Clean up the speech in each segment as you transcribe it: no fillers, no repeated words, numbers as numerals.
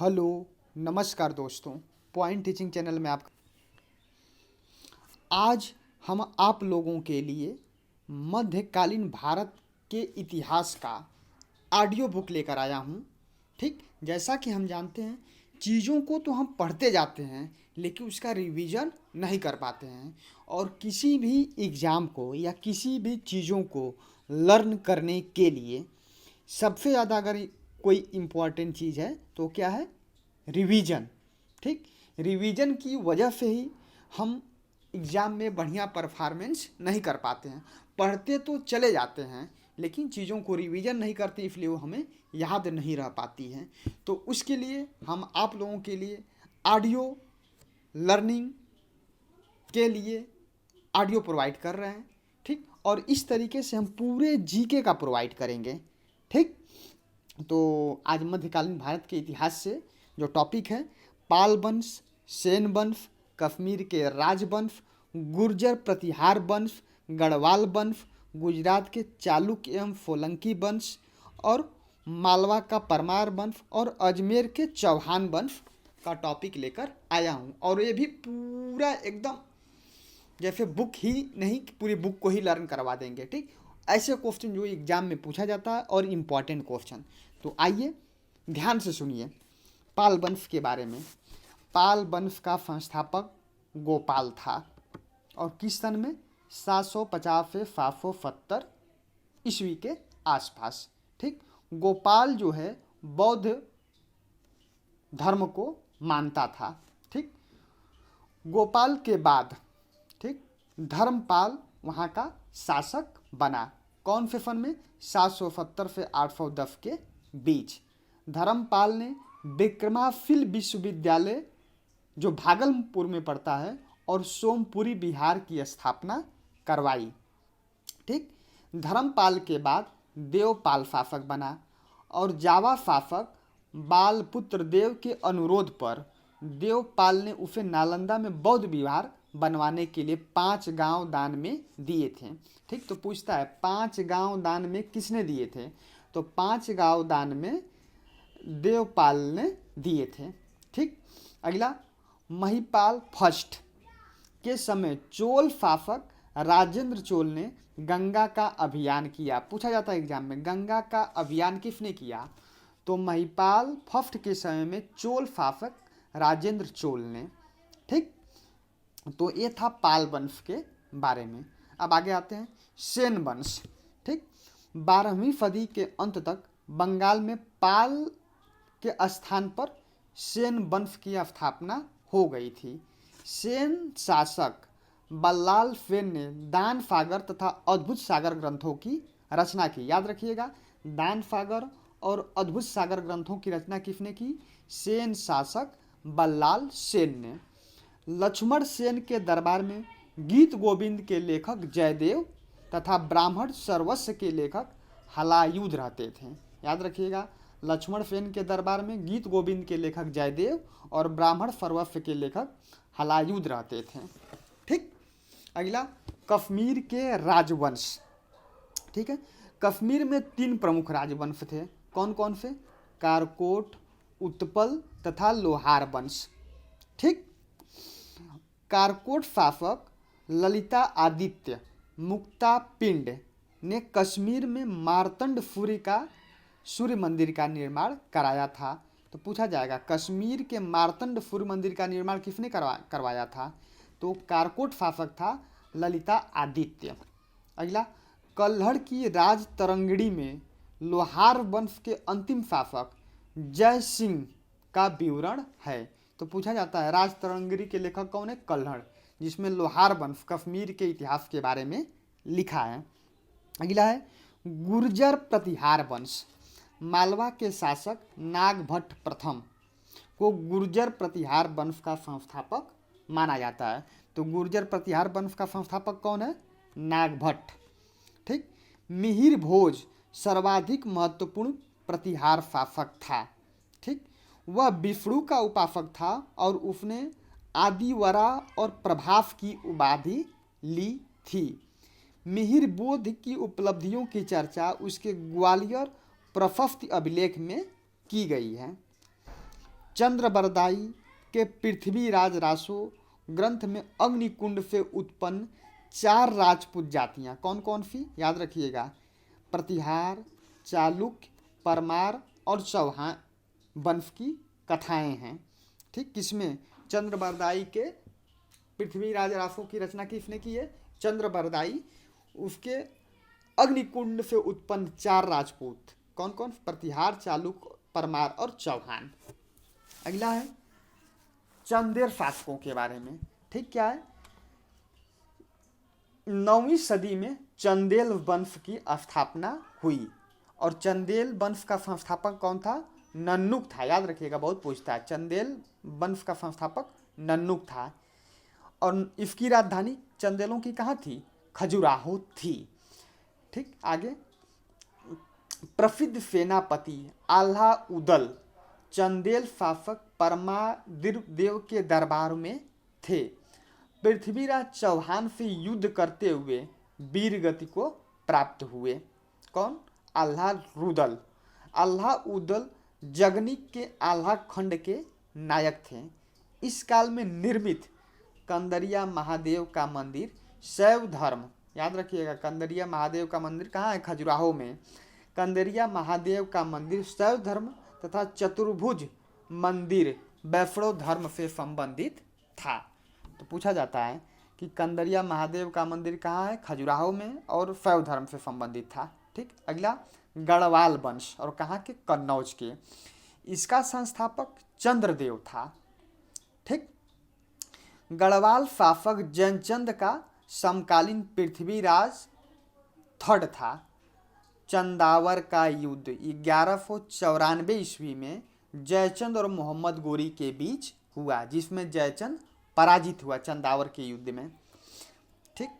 Hello, नमस्कार दोस्तों। Point teaching channel में आप आज हम आप लोगों के लिए मध्यकालीन भारत के इतिहास का ऑडियो बुक लेकर आया हूँ। ठीक, जैसा कि हम जानते हैं, चीज़ों को तो हम पढ़ते जाते हैं लेकिन उसका रिवीजन नहीं कर पाते हैं। और किसी भी एग्ज़ाम को या किसी भी चीज़ों को लर्न करने के लिए सबसे ज़्यादा अगर कोई इम्पोर्टेंट चीज़ है तो क्या है? रिवीजन। ठीक, रिवीजन की वजह से ही हम एग्ज़ाम में बढ़िया परफॉर्मेंस नहीं कर पाते हैं। पढ़ते तो चले जाते हैं लेकिन चीज़ों को रिवीजन नहीं करते, इसलिए वो हमें याद नहीं रह पाती हैं। तो उसके लिए हम आप लोगों के लिए ऑडियो लर्निंग के लिए ऑडियो प्रोवाइड कर रहे हैं। ठीक, और इस तरीके से हम पूरे जीके का प्रोवाइड करेंगे। ठीक, तो आज मध्यकालीन भारत के इतिहास से जो टॉपिक है, पाल वंश, सेन वंश, कश्मीर के राजवंश, गुर्जर प्रतिहार वंश, गढ़वाल वंश, गुजरात के चालुक्य एवं सोलंकी वंश और मालवा का परमार वंश और अजमेर के चौहान वंश का टॉपिक लेकर आया हूँ। और ये भी पूरा एकदम जैसे बुक ही नहीं, पूरी बुक को ही लर्न करवा देंगे। ठीक, ऐसे क्वेश्चन जो एग्जाम में पूछा जाता है और इम्पॉर्टेंट क्वेश्चन। तो आइए ध्यान से सुनिए पाल वंश के बारे में। पाल वंश का संस्थापक गोपाल था और किस सन में? 750 से 770 ईस्वी के आसपास। ठीक, गोपाल जो है बौद्ध धर्म को मानता था। ठीक, गोपाल के बाद ठीक धर्मपाल वहाँ का शासक बना। कौन से सन में? 770 से 810 के बीच। धर्मपाल ने विक्रमाशिल विश्वविद्यालय जो भागलपुर में पड़ता है और सोमपुरी बिहार की स्थापना करवाई। ठीक, धर्मपाल के बाद देवपाल शासक बना और जावा शासक बालपुत्र देव के अनुरोध पर देवपाल ने उसे नालंदा में बौद्ध विहार बनवाने के लिए 5 गांव दान में दिए थे। ठीक, तो पूछता है 5 गांव दान में किसने दिए थे? तो 5 गांव दान में देवपाल ने दिए थे। ठीक, अगला, महिपाल फर्स्ट के समय चोल शासक राजेंद्र चोल ने गंगा का अभियान किया। पूछा जाता है एग्जाम में, गंगा का अभियान किसने किया? तो महिपाल फर्स्ट के समय में चोल शासक राजेंद्र चोल ने। ठीक, तो ये था पाल वंश के बारे में। अब आगे आते हैं सेन वंश। ठीक, 12वीं सदी के अंत तक बंगाल में पाल के स्थान पर सेन वंश की स्थापना हो गई थी। सेन शासक बल्लाल सेन ने दान सागर तथा अद्भुत सागर ग्रंथों की रचना की। याद रखिएगा, दान सागर और अद्भुत सागर ग्रंथों की रचना किसने की? सेन शासक बल्लाल सेन ने। लक्ष्मण सेन के दरबार में गीत गोविंद के लेखक जयदेव तथा ब्राह्मण सर्वस्व के लेखक हलायुध रहते थे। याद रखिएगा, लक्ष्मण सेन के दरबार में गीत गोविंद के लेखक जयदेव और ब्राह्मण सर्वस्व के लेखक हलायुध रहते थे। ठीक, अगला, कश्मीर के राजवंश। ठीक है, कश्मीर में 3 प्रमुख राजवंश थे। कौन कौन से? कारकोट, उत्पल तथा लोहार वंश। ठीक, कारकोट शासक ललिता आदित्य मुक्ता पिंड ने कश्मीर में मार्तंड सूर्य मंदिर का निर्माण कराया था। तो पूछा जाएगा कश्मीर के मार्तंड सूर्य मंदिर का निर्माण किसने करवाया था? तो कारकोट शासक था ललिता आदित्य। अगला, कल्हड़ की राज तरंगिणी में लोहार वंश के अंतिम शासक जय सिंह का विवरण है। तो पूछा जाता है राज तरंगिणी के लेखक कौन है? कल्हड़, जिसमें लोहार वंश कश्मीर के इतिहास के बारे में लिखा है। अगला है गुर्जर प्रतिहार वंश। मालवा के शासक नागभट्ट प्रथम को गुर्जर प्रतिहार वंश का संस्थापक माना जाता है। तो गुर्जर प्रतिहार वंश का संस्थापक कौन है? नागभट्ट। ठीक, मिहिर भोज सर्वाधिक महत्वपूर्ण प्रतिहार शासक था। ठीक, वह विष्णु का उपासक था और उसने आदिवरा और प्रभास की उपाधि ली थी। मिहिर बोध की उपलब्धियों की चर्चा उसके ग्वालियर प्रशस्ति अभिलेख में की गई है। चंद्रबरदाई के पृथ्वीराज रासो ग्रंथ में अग्निकुंड से उत्पन्न 4 राजपूत जातियां कौन कौन सी याद रखिएगा, प्रतिहार, चालुक्य, परमार और चौहान वंश की कथाएं हैं। ठीक, किसमें? चंद्रबरदाई के पृथ्वीराज रासो की रचना किसने की है? चंद्रबरदाई। उसके अग्निकुंड से उत्पन्न 4 राजपूत कौन कौन? प्रतिहार, चालुक्य, परमार और चौहान। अगला है चंदेल शासकों के बारे में। ठीक, क्या है? 9वीं सदी में चंदेल वंश की स्थापना हुई और चंदेल वंश का संस्थापक कौन था? नन्नुक था। याद रखिएगा, बहुत पूछता है। चंदेल वंश का संस्थापक नन्नुक था और इसकी राजधानी चंदेलों की कहाँ थी? खजुराहो थी। ठीक, आगे प्रसिद्ध सेनापति आल्हा उदल चंदेल शासक परमादिदेव के दरबार में थे। पृथ्वीराज चौहान से युद्ध करते हुए वीर गति को प्राप्त हुए। कौन? आल्हा उदल। आल्हा उदल जगनिक के आल्हा खंड के नायक थे। इस काल में निर्मित कंदरिया महादेव का मंदिर शैव धर्म, याद रखिएगा, कंदरिया महादेव का मंदिर कहाँ है? खजुराहो में। कंदरिया महादेव का मंदिर शैव धर्म तथा चतुर्भुज मंदिर वैष्णव धर्म से संबंधित था। तो पूछा जाता है कि कंदरिया महादेव का मंदिर कहाँ है? खजुराहो में और शैव धर्म से संबंधित था। ठीक, अगला गढ़वाल वंश और कहाँ के? कन्नौज के। इसका संस्थापक चंद्रदेव था। ठीक, गढ़वाल शासक जयचंद का समकालीन पृथ्वीराज थर्ड था। चंदावर का युद्ध 1194 ईस्वी में जयचंद और मोहम्मद गोरी के बीच हुआ, जिसमें जयचंद पराजित हुआ चंदावर के युद्ध में। ठीक,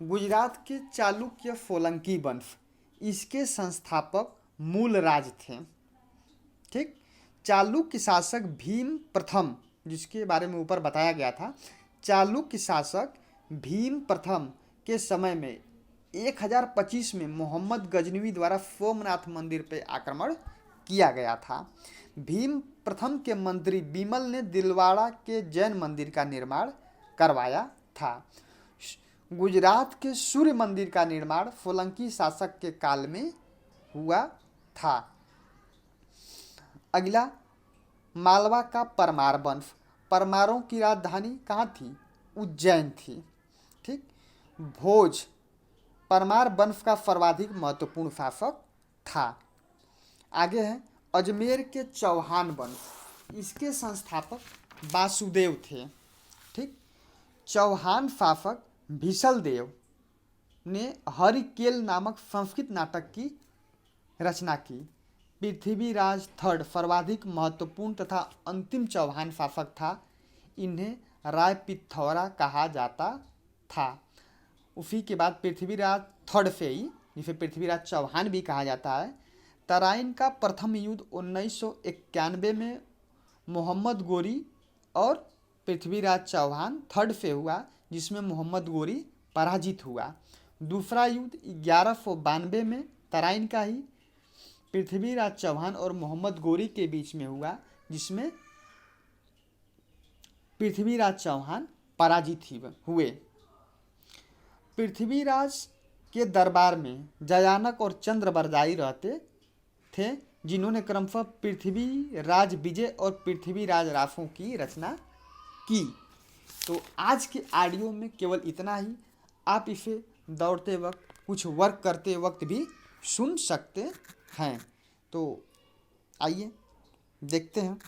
गुजरात के चालुक्य सोलंकी वंश, इसके संस्थापक मूलराज थे। ठीक, चालुक्य शासक भीम प्रथम, जिसके बारे में ऊपर बताया गया था, चालुक्य शासक भीम प्रथम के समय में 1025 में मोहम्मद गजनवी द्वारा सोमनाथ मंदिर पर आक्रमण किया गया था। भीम प्रथम के मंत्री बिमल ने दिलवाड़ा के जैन मंदिर का निर्माण करवाया था। गुजरात के सूर्य मंदिर का निर्माण सोलंकी शासक के काल में हुआ था। अगला मालवा का परमार वंश। परमारों की राजधानी कहाँ थी? उज्जैन थी। ठीक, भोज परमार वंश का सर्वाधिक महत्वपूर्ण शासक था। आगे है अजमेर के चौहान वंश, इसके संस्थापक वासुदेव थे। ठीक, चौहान शासक भिसल देव ने हरिकेल नामक संस्कृत नाटक की रचना की। पृथ्वीराज थर्ड सर्वाधिक महत्वपूर्ण तथा अंतिम चौहान शासक था। इन्हें राय पिथौरा कहा जाता था। उसी के बाद पृथ्वीराज थर्ड से ही, जिसे पृथ्वीराज चौहान भी कहा जाता है, तराइन का प्रथम युद्ध 1991 में मोहम्मद गोरी और पृथ्वीराज चौहान थर्ड से हुआ, जिसमें मोहम्मद गोरी पराजित हुआ। दूसरा युद्ध 1192 में तराइन का ही पृथ्वीराज चौहान और मोहम्मद गोरी के बीच में हुआ, जिसमें पृथ्वीराज चौहान पराजित हुए। पृथ्वीराज के दरबार में जयानक और चंद्रबरदाई रहते थे, जिन्होंने क्रमशः पृथ्वीराज विजय और पृथ्वीराज रासों की रचना की। तो आज के ऑडियो में केवल इतना ही। आप इसे दौड़ते वक्त, कुछ वर्क करते वक्त भी सुन सकते हैं। तो आइए देखते हैं।